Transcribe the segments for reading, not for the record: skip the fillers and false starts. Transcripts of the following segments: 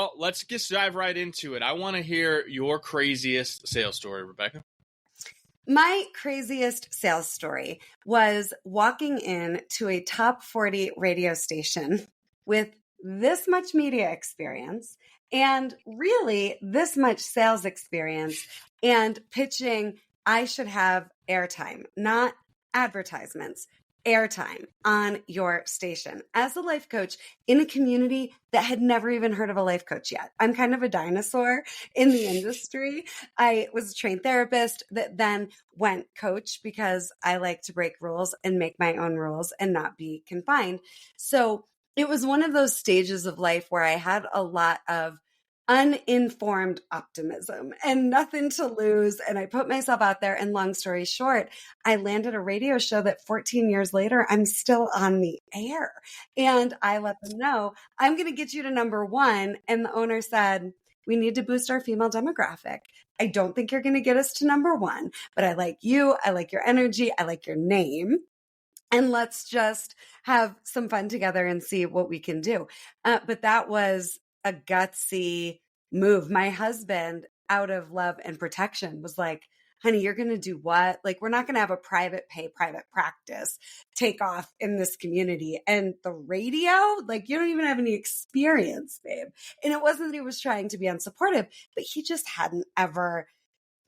Well, let's just dive right into it. I want to hear your craziest sales story, Rebeccah. My craziest sales story was walking in to a top 40 radio station with this much media experience and really this much sales experience and pitching I should have airtime, not advertisements, airtime on your station as a life coach in a community that had never even heard of a life coach yet. I'm kind of a dinosaur in the industry. I was a trained therapist that then went coach because I like to break rules and make my own rules and not be confined. So it was one of those stages of life where I had a lot of uninformed optimism and nothing to lose. And I put myself out there. And long story short, I landed a radio show that 14 years later, I'm still on the air. And I let them know, I'm going to get you to number one. And the owner said, we need to boost our female demographic. I don't think you're going to get us to number one, but I like you. I like your energy. I like your name. And let's just have some fun together and see what we can do. But that was a gutsy move. My husband, out of love and protection, was like, honey, you're going to do what? Like, we're not going to have a private pay, private practice take off in this community. And the radio, like, you don't even have any experience, babe. And it wasn't that he was trying to be unsupportive, but he just hadn't ever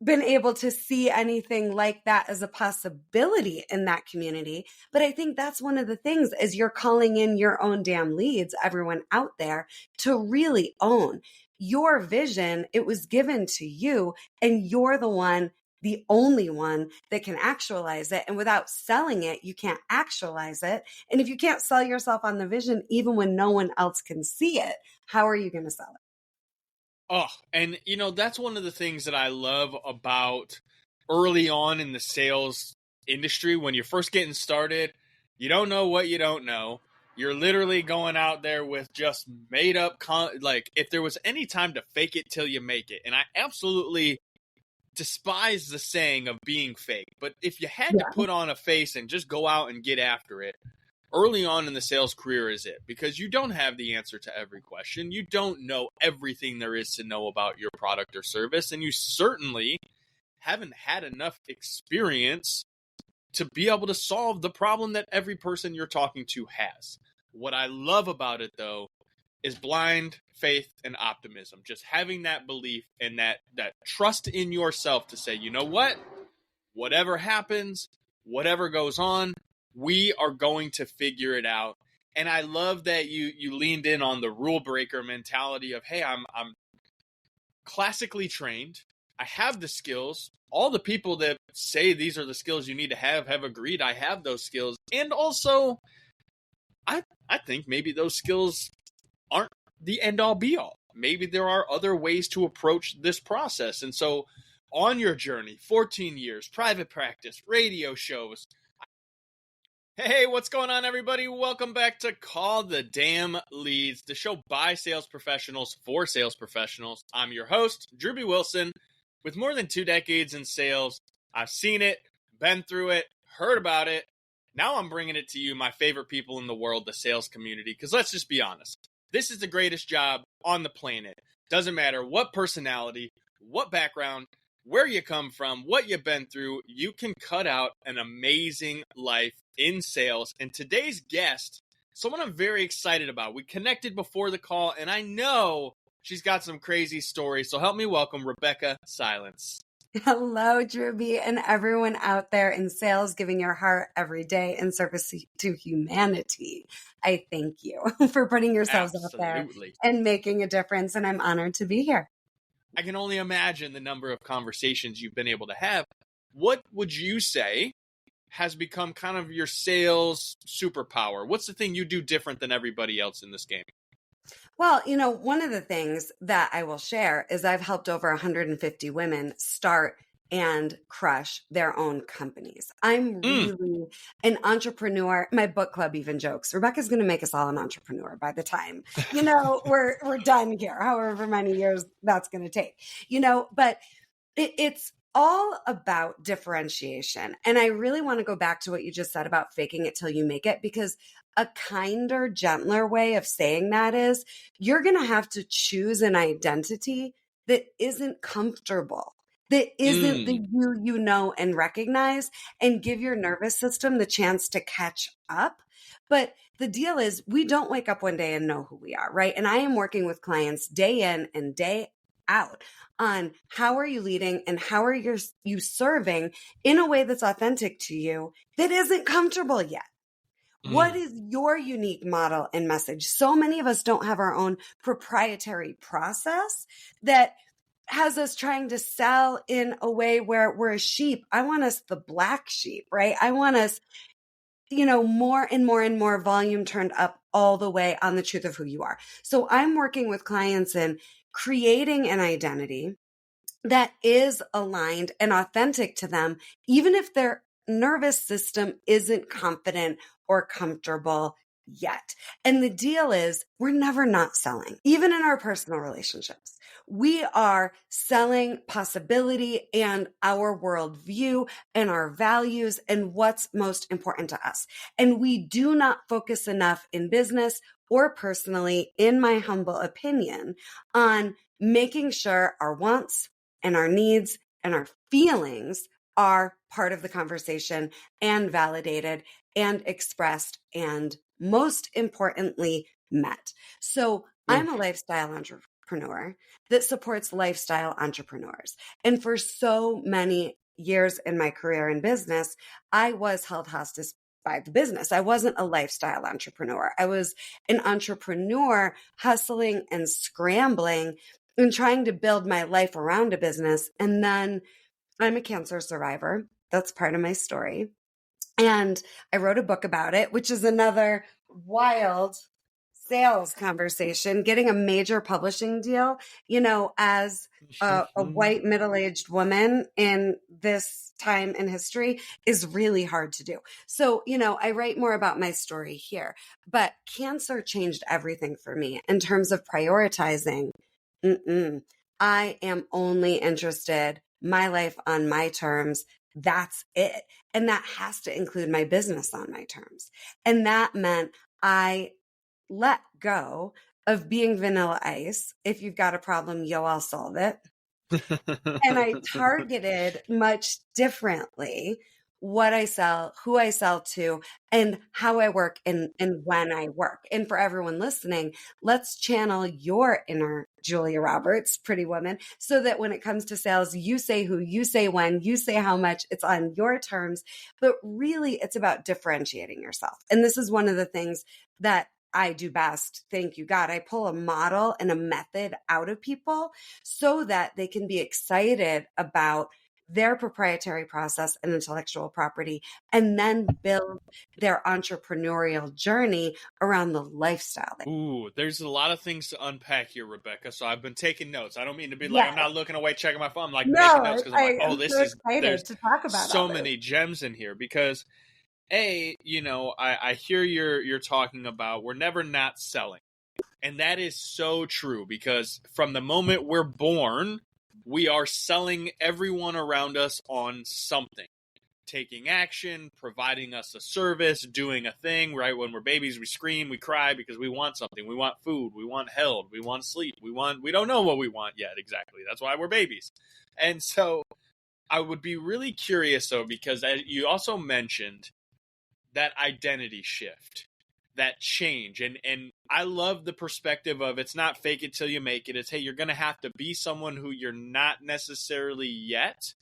been able to see anything like that as a possibility in that community. But I think that's one of the things is you're calling in your own damn leads, everyone out there, to really own your vision. It was given to you and you're the only one that can actualize it. And without selling it, you can't actualize it. And if you can't sell yourself on the vision, even when no one else can see it, how are you going to sell it? Oh, and that's one of the things that I love about early on in the sales industry. When you're first getting started, you don't know what you don't know. You're literally going out there with just made up, like if there was any time to fake it till you make it. And I absolutely despise the saying of being fake. But if you had to put on a face and just go out and get after it, early on in the sales career is it, because you don't have the answer to every question. You don't know everything there is to know about your product or service, and you certainly haven't had enough experience to be able to solve the problem that every person you're talking to has. What I love about it, though, is blind faith and optimism. Just having that belief and that trust in yourself to say, you know what? Whatever happens, whatever goes on, we are going to figure it out. And I love that you leaned in on the rule breaker mentality of, hey, I'm classically trained. I have the skills. All the people that say these are the skills you need to have agreed I have those skills. And also, I think maybe those skills aren't the end all be all. Maybe there are other ways to approach this process. And so on your journey, 14 years, private practice, radio shows. Hey, what's going on, everybody? Welcome back to Call the Damn Leads, the show by sales professionals for sales professionals. I'm your host, Drewbie Wilson. With more than 2 decades in sales, I've seen it, been through it, heard about it. Now I'm bringing it to you, my favorite people in the world, the sales community, because let's just be honest. This is the greatest job on the planet. Doesn't matter what personality, what background, where you come from, what you've been through, you can cut out an amazing life in sales. And today's guest, someone I'm very excited about. We connected before the call, and I know she's got some crazy stories. So help me welcome Rebeccah Silence. Hello, Drewbie, and everyone out there in sales, giving your heart every day in service to humanity. I thank you for putting yourselves out there and making a difference, and I'm honored to be here. I can only imagine the number of conversations you've been able to have. What would you say has become kind of your sales superpower? What's the thing you do different than everybody else in this game? Well, one of the things that I will share is I've helped over 150 women start and crush their own companies. I'm really an entrepreneur. My book club even jokes, Rebeccah's going to make us all an entrepreneur by the time, we're done here, however many years that's going to take, but it's all about differentiation. And I really want to go back to what you just said about faking it till you make it, because a kinder, gentler way of saying that is you're going to have to choose an identity that isn't comfortable, that isn't the you know and recognize, and give your nervous system the chance to catch up. But the deal is we don't wake up one day and know who we are, right? And I am working with clients day in and day out on how are you leading and how are you serving in a way that's authentic to you that isn't comfortable yet. What is your unique model and message? So many of us don't have our own proprietary process that has us trying to sell in a way where we're a sheep. I want us the black sheep, right? I want us, more and more and more volume turned up all the way on the truth of who you are. So I'm working with clients in creating an identity that is aligned and authentic to them, even if their nervous system isn't confident or comfortable yet. And the deal is we're never not selling, even in our personal relationships. We are selling possibility and our worldview and our values and what's most important to us. And we do not focus enough in business or personally, in my humble opinion, on making sure our wants and our needs and our feelings are part of the conversation and validated and expressed and most importantly met. So I'm a lifestyle entrepreneur that supports lifestyle entrepreneurs. And for so many years in my career in business, I was held hostage by the business. I wasn't a lifestyle entrepreneur. I was an entrepreneur hustling and scrambling and trying to build my life around a business. And then I'm a cancer survivor. That's part of my story. And I wrote a book about it, which is another wild sales conversation. Getting a major publishing deal, as a white middle-aged woman in this time in history is really hard to do. So, I write more about my story here, but cancer changed everything for me in terms of prioritizing. I am only interested my life on my terms. That's it. And that has to include my business on my terms. And that meant I let go of being vanilla ice. If you've got a problem, I'll solve it. And I targeted much differently what I sell, who I sell to, and how I work and when I work. And for everyone listening, let's channel your inner Julia Roberts, pretty woman, so that when it comes to sales, you say who, you say when, you say how much, it's on your terms. But really, it's about differentiating yourself. And this is one of the things that I do best. Thank you, God. I pull a model and a method out of people so that they can be excited about their proprietary process and intellectual property, and then build their entrepreneurial journey around the lifestyle. Ooh, there's a lot of things to unpack here, Rebeccah. So I've been taking notes. I don't mean to be like, I'm not looking away, checking my phone. I'm like making notes because I'm like, this is excited to talk about so many gems in here because I hear you're talking about we're never not selling. And that is so true because from the moment we're born, we are selling everyone around us on something. Taking action, providing us a service, doing a thing, right? When we're babies, we scream, we cry because we want something. We want food, we want held, we want sleep, we don't know what we want yet exactly. That's why we're babies. And so I would be really curious though, because you also mentioned that identity shift, that change. And I love the perspective of it's not fake it till you make it. It's, hey, you're going to have to be someone who you're not necessarily yet,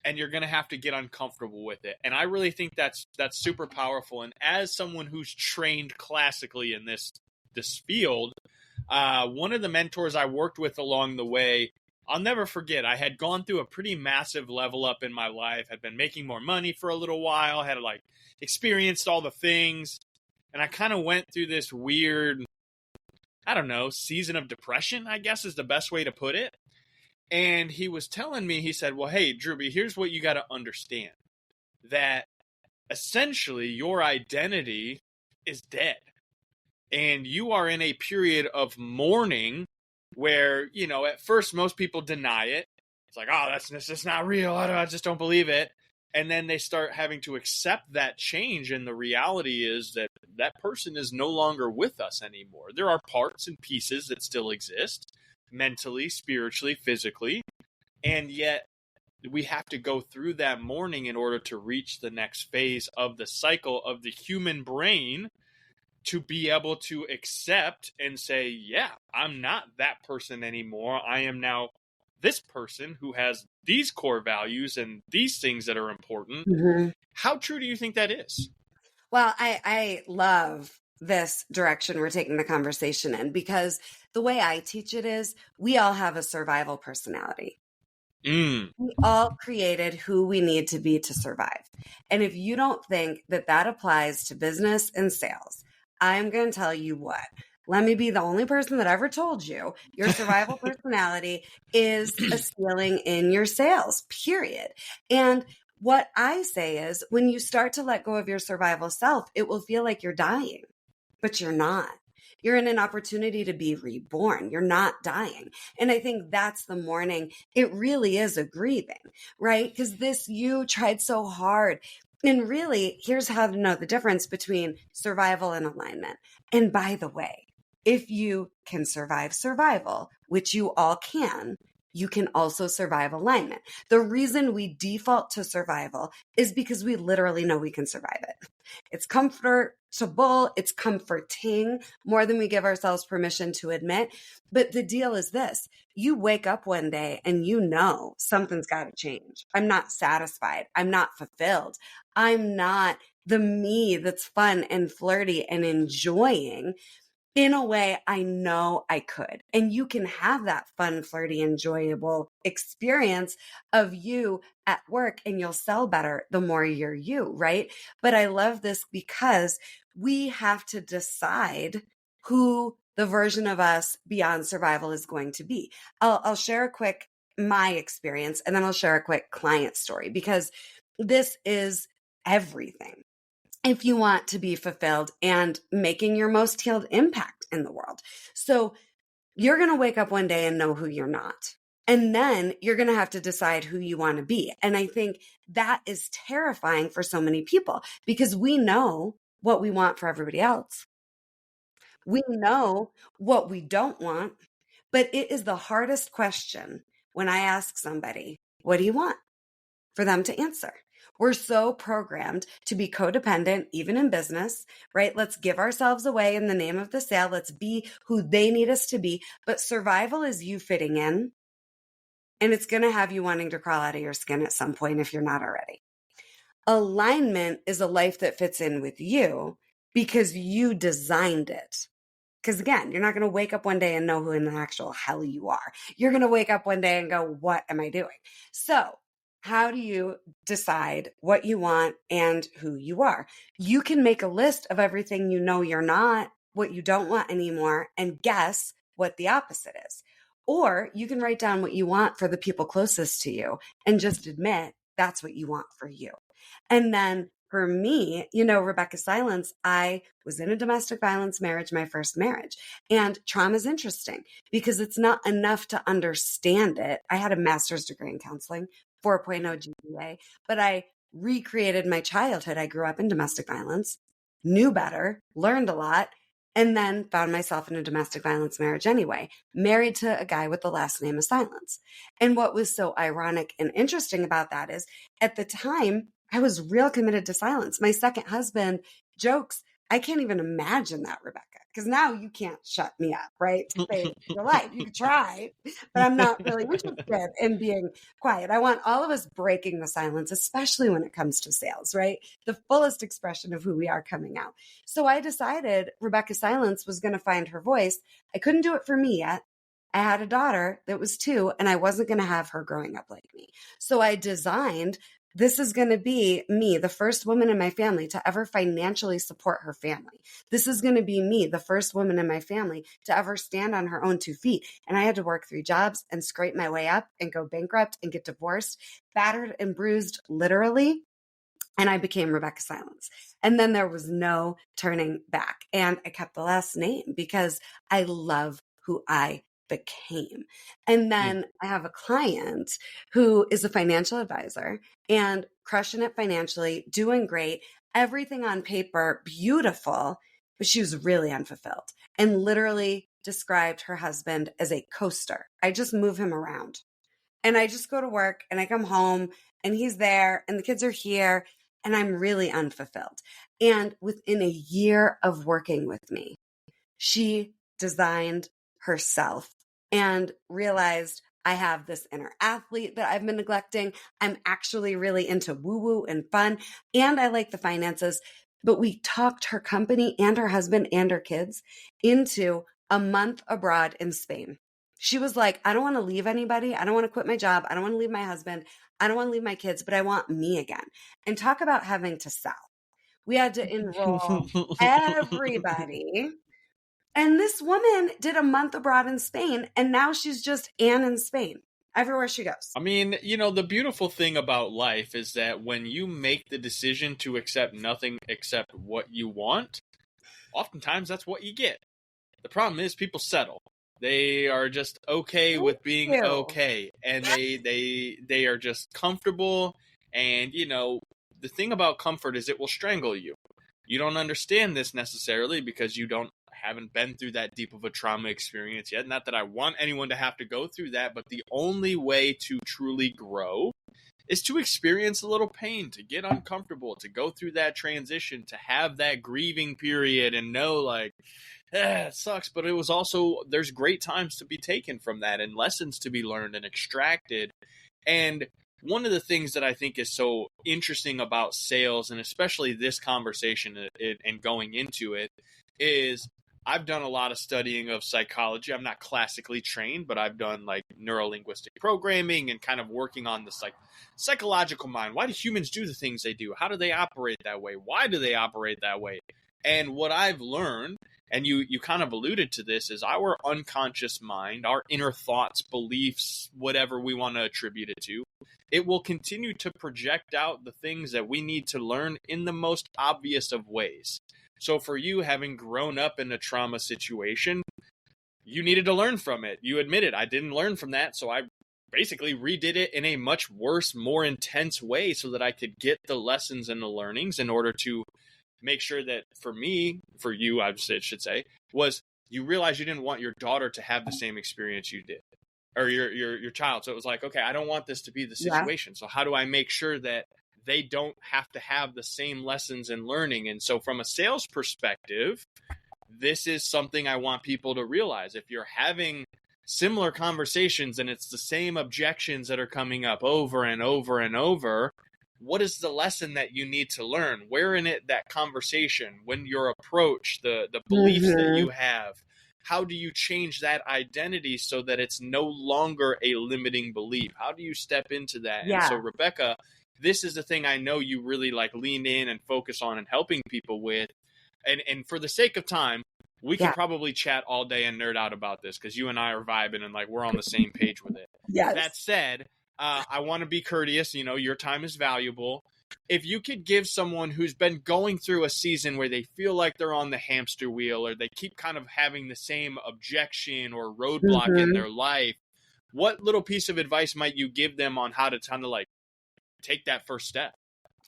and you're going to have to get uncomfortable with it. And I really think that's super powerful. And as someone who's trained classically in this field, one of the mentors I worked with along the way, I'll never forget, I had gone through a pretty massive level up in my life, had been making more money for a little while, had experienced all the things. And I kind of went through this weird, season of depression, I guess is the best way to put it. And he was telling me, he said, well, hey, Drewbie, here's what you got to understand. That essentially your identity is dead. And you are in a period of mourning where, at first most people deny it. It's like, oh, that's just not real. I just don't believe it. And then they start having to accept that change. And the reality is that that person is no longer with us anymore. There are parts and pieces that still exist mentally, spiritually, physically. And yet we have to go through that mourning in order to reach the next phase of the cycle of the human brain, to be able to accept and say, yeah, I'm not that person anymore. I am now this person who has these core values and these things that are important. Mm-hmm. How true do you think that is? Well, I love this direction we're taking the conversation in, because the way I teach it is we all have a survival personality. We all created who we need to be to survive. And if you don't think that that applies to business and sales, I'm going to tell you what. Let me be the only person that ever told you your survival personality is a ceiling in your sales, period. And what I say is when you start to let go of your survival self, it will feel like you're dying, but you're not. You're in an opportunity to be reborn. You're not dying. And I think that's the mourning. It really is a grieving, right? Because this, you tried so hard. And really, here's how to know the difference between survival and alignment. And by the way, if you can survive survival, which you all can, you can also survive alignment. The reason we default to survival is because we literally know we can survive it. It's comfortable, it's comforting more than we give ourselves permission to admit. But the deal is this: you wake up one day and you know something's got to change. I'm not satisfied. I'm not fulfilled. I'm not the me that's fun and flirty and enjoying in a way I know I could. And you can have that fun, flirty, enjoyable experience of you at work, and you'll sell better the more you're you, right? But I love this because we have to decide who the version of us beyond survival is going to be. I'll share a quick my experience, and then I'll share a quick client story, because this is everything if you want to be fulfilled and making your most healed impact in the world. So you're going to wake up one day and know who you're not. And then you're going to have to decide who you want to be. And I think that is terrifying for so many people, because we know what we want for everybody else. We know what we don't want, but it is the hardest question when I ask somebody, what do you want? For them to answer. We're so programmed to be codependent, even in business, right? Let's give ourselves away in the name of the sale. Let's be who they need us to be. But survival is you fitting in, and it's going to have you wanting to crawl out of your skin at some point if you're not already. Alignment is a life that fits in with you because you designed it. Because again, you're not going to wake up one day and know who in the actual hell you are. You're going to wake up one day and go, what am I doing? So how do you decide what you want and who you are? You can make a list of everything you know you're not, what you don't want anymore, and guess what the opposite is. Or you can write down what you want for the people closest to you and just admit that's what you want for you. And then for me, Rebeccah Silence, I was in a domestic violence marriage, my first marriage. And trauma is interesting because it's not enough to understand it. I had a master's degree in counseling, 4.0 GPA, but I recreated my childhood. I grew up in domestic violence, knew better, learned a lot, and then found myself in a domestic violence marriage anyway, married to a guy with the last name of Silence. And what was so ironic and interesting about that is at the time, I was real committed to Silence. My second husband jokes, I can't even imagine that, Rebeccah, because now you can't shut me up, right? To save your life. You could try, but I'm not really interested in being quiet. I want all of us breaking the silence, especially when it comes to sales, right? The fullest expression of who we are coming out. So I decided Rebeccah Silence was going to find her voice. I couldn't do it for me yet. I had a daughter that was 2, and I wasn't going to have her growing up like me. So I designed, this is going to be me, the first woman in my family to ever financially support her family. This is going to be me, the first woman in my family to ever stand on her own 2 feet. And I had to work 3 jobs and scrape my way up and go bankrupt and get divorced, battered and bruised, literally. And I became Rebeccah Silence. And then there was no turning back. And I kept the last name because I love who I became. And then I have a client who is a financial advisor and crushing it financially, doing great, everything on paper, beautiful, but she was really unfulfilled and literally described her husband as a coaster. I just move him around and I just go to work and I come home and he's there and the kids are here and I'm really unfulfilled. And within a year of working with me, she designed herself and realized I have this inner athlete that I've been neglecting. I'm actually really into woo-woo and fun, and I like the finances. But we talked her company and her husband and her kids into a month abroad in Spain. She was like, I don't want to leave anybody. I don't want to quit my job. I don't want to leave my husband. I don't want to leave my kids, but I want me again. And talk about having to sell. We had to enroll everybody. And this woman did a month abroad in Spain, and now she's just Anne in Spain, everywhere she goes. I mean, the beautiful thing about life is that when you make the decision to accept nothing except what you want, oftentimes that's what you get. The problem is people settle. They are just okay with being okay, and they are just comfortable. And, the thing about comfort is it will strangle you. You don't understand this necessarily because you haven't been through that deep of a trauma experience yet. Not that I want anyone to have to go through that, but the only way to truly grow is to experience a little pain, to get uncomfortable, to go through that transition, to have that grieving period and know it sucks, but it was also, there's great times to be taken from that and lessons to be learned and extracted. And one of the things that I think is so interesting about sales, and especially this conversation and going into it, is I've done a lot of studying of psychology. I'm not classically trained, but I've done neuro-linguistic programming and kind of working on the psychological mind. Why do humans do the things they do? How do they operate that way? Why do they operate that way? And what I've learned, and you kind of alluded to this, is our unconscious mind, our inner thoughts, beliefs, whatever we want to attribute it to, it will continue to project out the things that we need to learn in the most obvious of ways. So for you, having grown up in a trauma situation, you needed to learn from it. You admitted, I didn't learn from that, so I basically redid it in a much worse, more intense way so that I could get the lessons and the learnings in order to make sure that for you, I should say, was you realize you didn't want your daughter to have the same experience you did, or your child. So it was like, okay, I don't want this to be the situation. Yeah. So how do I make sure that they don't have to have the same lessons and learning? And so from a sales perspective, this is something I want people to realize. If you're having similar conversations and it's the same objections that are coming up over and over and over, what is the lesson that you need to learn? Where in it, that conversation, when your approach, the beliefs that you have, how do you change that identity so that it's no longer a limiting belief? How do you step into that? Yeah. And so Rebeccah, this is the thing I know you really lean in and focus on and helping people with. And for the sake of time, we can probably chat all day and nerd out about this because you and I are vibing and we're on the same page with it. Yes. That said, I want to be courteous. Your time is valuable. If you could give someone who's been going through a season where they feel like they're on the hamster wheel or they keep kind of having the same objection or roadblock in their life, what little piece of advice might you give them on how to kind of take that first step?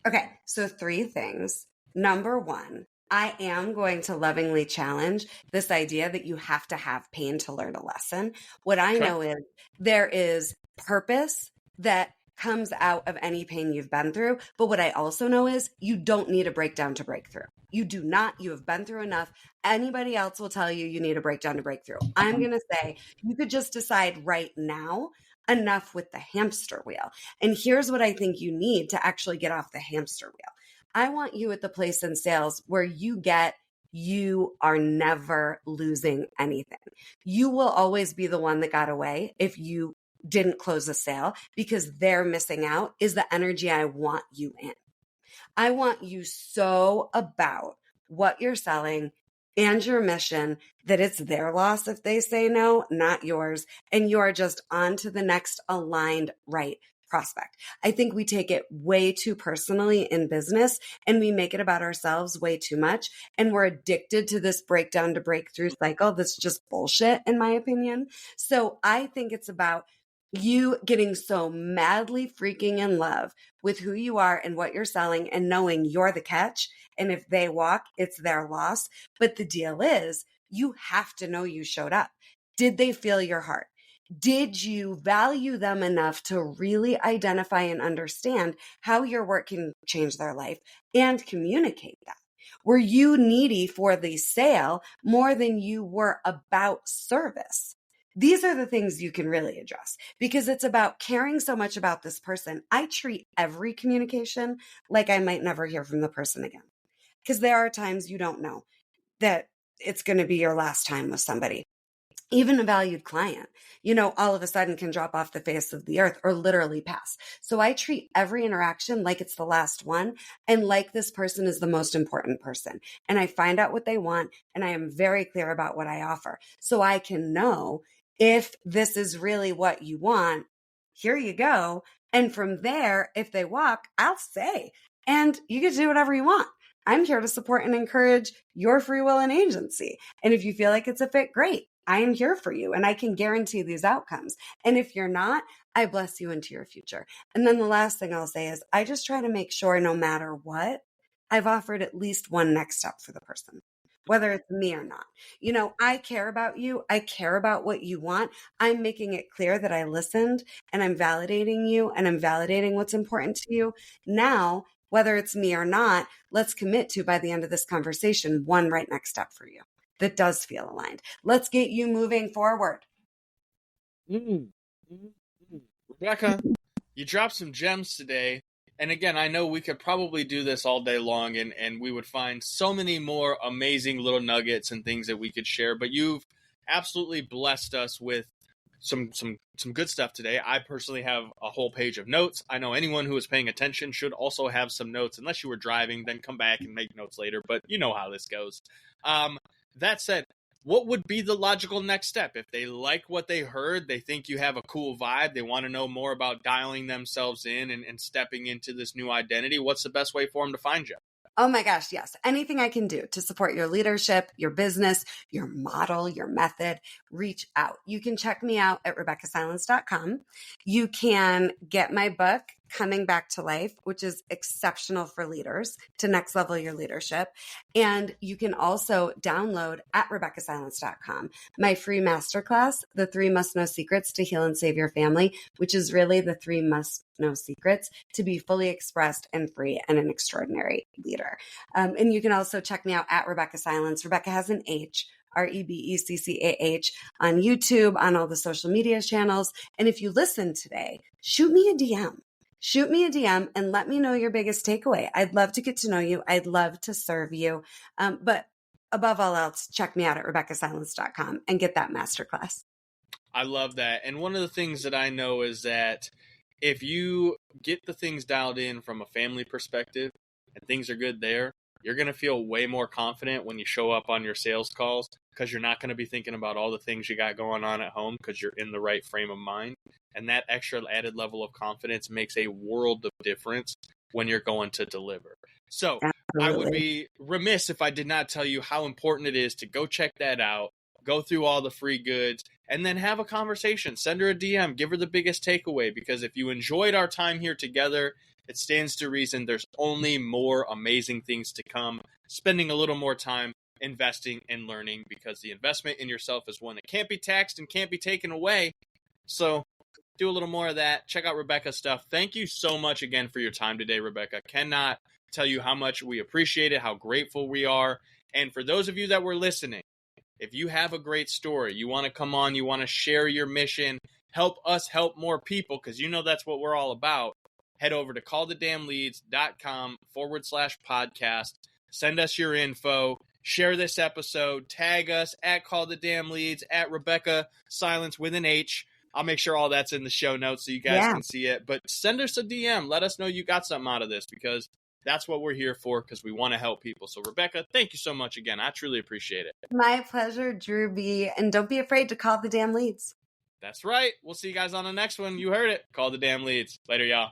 Okay, so 3 things. Number 1, I am going to lovingly challenge this idea that you have to have pain to learn a lesson. What I know is there is purpose that comes out of any pain you've been through. But what I also know is you don't need a breakdown to break through. You do not. You have been through enough. Anybody else will tell you need a breakdown to break through. I'm going to say you could just decide right now, enough with the hamster wheel. And here's what I think you need to actually get off the hamster wheel. I want you at the place in sales where you are never losing anything. You will always be the one that got away if you didn't close a sale because they're missing out is the energy I want you in. I want you so about what you're selling and your mission that it's their loss if they say no, not yours. And you are just on to the next aligned right prospect. I think we take it way too personally in business, and we make it about ourselves way too much. And we're addicted to this breakdown to breakthrough cycle. That's just bullshit, in my opinion. So I think it's about you getting so madly freaking in love with who you are and what you're selling, and knowing you're the catch. And if they walk, it's their loss. But the deal is, you have to know you showed up. Did they feel your heart? Did you value them enough to really identify and understand how your work can change their life and communicate that? Were you needy for the sale more than you were about service? These are the things you can really address, because it's about caring so much about this person. I treat every communication like I might never hear from the person again, because there are times you don't know that it's going to be your last time with somebody. Even a valued client, all of a sudden can drop off the face of the earth or literally pass. So I treat every interaction like it's the last one, and like this person is the most important person. And I find out what they want, and I am very clear about what I offer. So I can know if this is really what you want, here you go. And from there, if they walk, I'll say, and you get to do whatever you want. I'm here to support and encourage your free will and agency. And if you feel like it's a fit, great. I am here for you, and I can guarantee these outcomes. And if you're not, I bless you into your future. And then the last thing I'll say is, I just try to make sure no matter what, I've offered at least one next step for the person, whether it's me or not. I care about you. I care about what you want. I'm making it clear that I listened, and I'm validating you, and I'm validating what's important to you. Now, whether it's me or not, let's commit to, by the end of this conversation, one right next step for you that does feel aligned. Let's get you moving forward. Rebeccah, you dropped some gems today. And again, I know we could probably do this all day long, and we would find so many more amazing little nuggets and things that we could share. But you've absolutely blessed us with some good stuff today. I personally have a whole page of notes. I know anyone who is paying attention should also have some notes. Unless you were driving, then come back and make notes later. But you know how this goes. That said, what would be the logical next step? If they like what they heard, they think you have a cool vibe, they want to know more about dialing themselves in and stepping into this new identity, what's the best way for them to find you? Oh my gosh, yes. Anything I can do to support your leadership, your business, your model, your method, reach out. You can check me out at RebeccahSilence.com. You can get my book, Coming Back to Life, which is exceptional for leaders to next level your leadership. And you can also download at RebeccahSilence.com my free masterclass, The 3 Must Know Secrets to Heal and Save Your Family, which is really the 3 must know secrets to be fully expressed and free and an extraordinary leader. And you can also check me out at Rebeccah Silence. Rebeccah has an H. Rebeccah on YouTube, on all the social media channels. And if you listen today, shoot me a DM. Shoot me a DM and let me know your biggest takeaway. I'd love to get to know you. I'd love to serve you. But above all else, check me out at RebeccahSilence.com and get that masterclass. I love that. And one of the things that I know is that if you get the things dialed in from a family perspective and things are good there, you're going to feel way more confident when you show up on your sales calls, because you're not going to be thinking about all the things you got going on at home, because you're in the right frame of mind. And that extra added level of confidence makes a world of difference when you're going to deliver. So absolutely. I would be remiss if I did not tell you how important it is to go check that out, go through all the free goods, and then have a conversation. Send her a DM, give her the biggest takeaway, because if you enjoyed our time here together, it stands to reason there's only more amazing things to come. Spending a little more time investing and learning, because the investment in yourself is one that can't be taxed and can't be taken away. So do a little more of that. Check out Rebeccah's stuff. Thank you so much again for your time today, Rebeccah. Cannot tell you how much we appreciate it, how grateful we are. And for those of you that were listening, if you have a great story, you want to come on, you want to share your mission, help us help more people, because you know that's what we're all about, head over to callthedamnleads.com/podcast. Send us your info. Share this episode. Tag us at callthedamnleads, at Rebeccah Silence with an H. I'll make sure all that's in the show notes so you guys can see it. But send us a DM. Let us know you got something out of this, because that's what we're here for, because we want to help people. So, Rebeccah, thank you so much again. I truly appreciate it. My pleasure, Drewbie. And don't be afraid to call the damn leads. That's right. We'll see you guys on the next one. You heard it. Call the damn leads. Later, y'all.